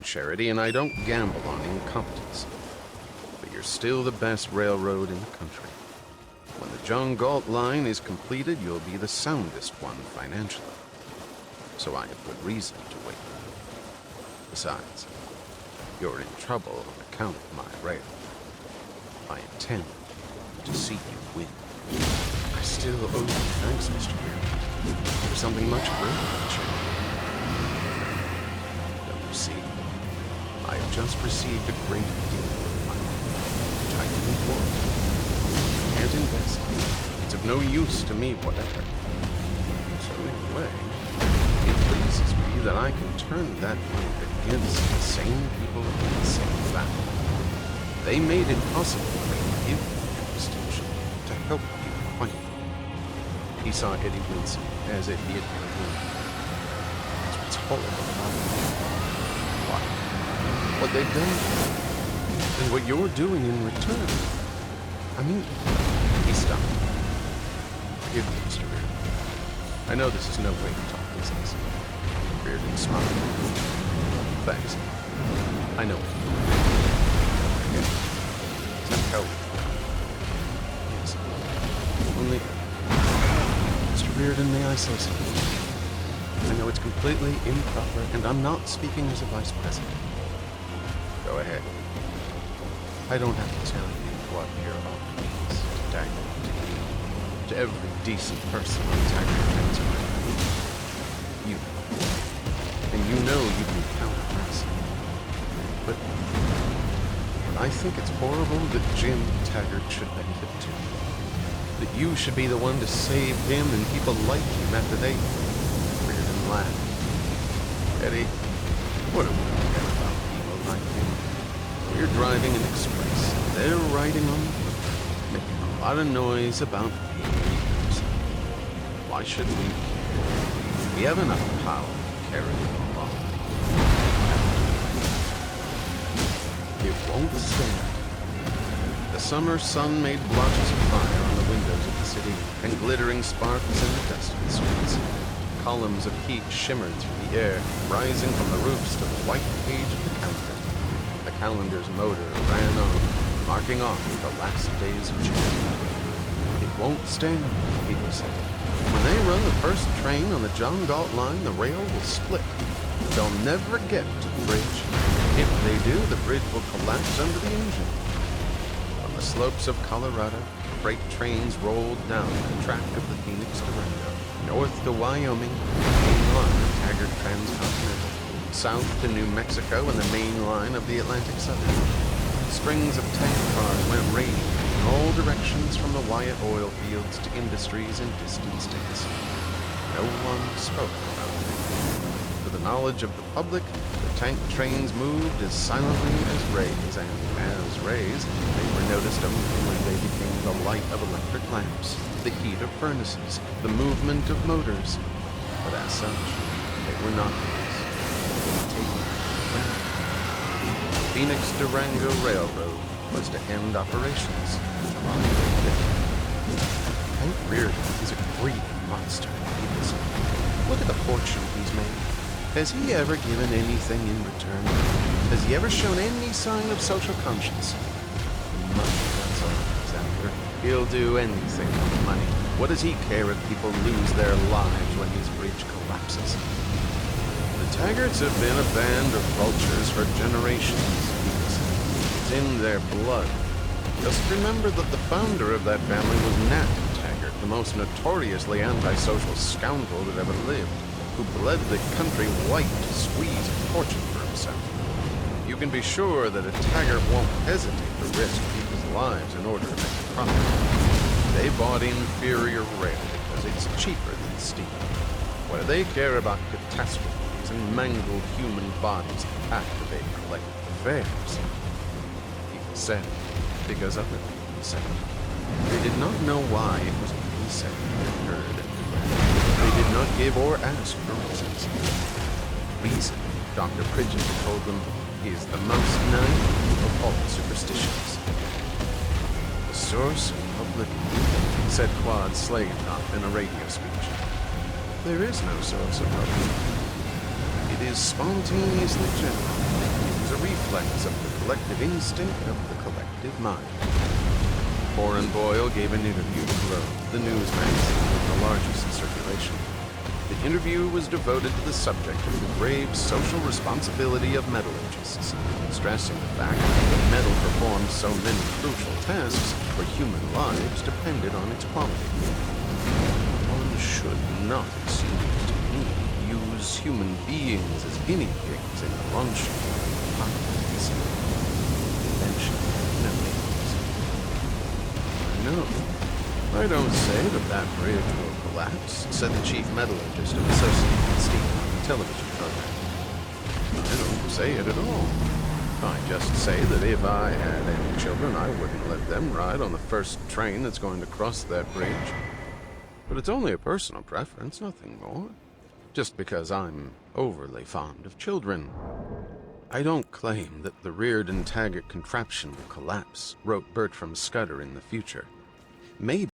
charity, and I don't gamble on incompetence. But you're still the best railroad in the country. When the John Galt line is completed, you'll be the soundest one financially. So I have good reason to wait. Besides, you're in trouble on account of my rail. I intend to see you win. I still owe you thanks, Mr. Beard, for something much greater than charity. Don't you see? I have just received a great deal of money, which I can afford. I can't invest. It's of no use to me whatever. So in a way, it pleases me that I can turn that money against the same people in the same family. They made it possible for me to give you the distinction to help you fight. He saw Eddie wincing as if he had been wounded. That's what's horrible about it. Why? What they've done, and what you're doing in return. I mean, he stopped. Forgive me, Mr. Reardon. I know this is no way to talk business. Reardon smiled. Thanks. I know it. To help. Yes. Only, Mr. Reardon, may I say something? I know it's completely improper, and I'm not speaking as a vice president. Go ahead. I don't have to tell you what your offer means to Dagger, to every decent person on Dagger Transfer. You know. And you know you can count on us. But I think it's horrible that Jim Taggart should benefit too. That you should be the one to save him and people like him after they Reardon laughed. Eddie, what do we care about people like him? We're driving an express. They're riding on the road, making a lot of noise about vehicles. Why should we care? We have enough power to carry them along. It won't stand. The summer sun made blotches of fire on the windows of the city, and glittering sparks in the dusty streets. Columns of heat shimmered through the air, rising from the roofs to the white page of the calendar. The calendar's motor ran on, marking off the last days of June. It won't stand, people said. When they run the first train on the John Galt line, the rail will split. They'll never get to the bridge. If they do, the bridge will collapse under the engine. On the slopes of Colorado, freight trains rolled down the track of the Phoenix Durango, north to Wyoming, the main line of Taggart Transcontinental, south to New Mexico and the main line of the Atlantic Southern. Strings of tank cars went raining in all directions from the Wyatt oil fields to industries in distant states. No one spoke about it. To the knowledge of the public, the tank trains moved as silently as rays, and as rays, they were noticed only when they became the light of electric lamps, the heat of furnaces, the movement of motors. But as such, they were not rays. Phoenix Durango Railroad was to end operations July 5th. Hank Reardon is a greedy monster, people say. Look at the fortune he's made. Has he ever given anything in return? Has he ever shown any sign of social conscience? Money, that's all he's after. He'll do anything for money. What does he care if people lose their lives when his bridge collapses? The Taggarts have been a band of vultures for generations. It's in their blood. Just remember that the founder of that family was Nat Taggart, the most notoriously antisocial scoundrel that ever lived, who bled the country white to squeeze a fortune for himself. You can be sure that a Taggart won't hesitate to risk people's lives in order to make a profit. They bought inferior rail because it's cheaper than steel. Why do they care about catastrophes and mangled human bodies after they collect the fares? People said it because other people said it. They did not know why it was being said and heard. They did not give or ask for reasons. Reason, Dr. Pridgeon told them, is the most naive of all superstitions. The source of public opinion, said Claude Slavetop in a radio speech. There is no source of public opinion. It is spontaneously general. because of the collective instinct of the collective mind. Warren Boyle gave an interview to Globe, the news magazine, the largest in circulation. The interview was devoted to the subject of the grave social responsibility of metallurgists, stressing the fact that metal performed so many crucial tasks where human lives depended on its quality. One should not, it seems to me, use human beings as guinea pigs in the launching of apocalypse. Invention No, I don't say that bridge will collapse, said the chief metallurgist of Associated Steel on the television program. I don't say it at all. I just say that if I had any children, I wouldn't let them ride on the first train that's going to cross that bridge. But it's only a personal preference, nothing more. Just because I'm overly fond of children. I don't claim that the Reardon Taggart contraption will collapse, wrote Bertram Scudder in the future. Maybe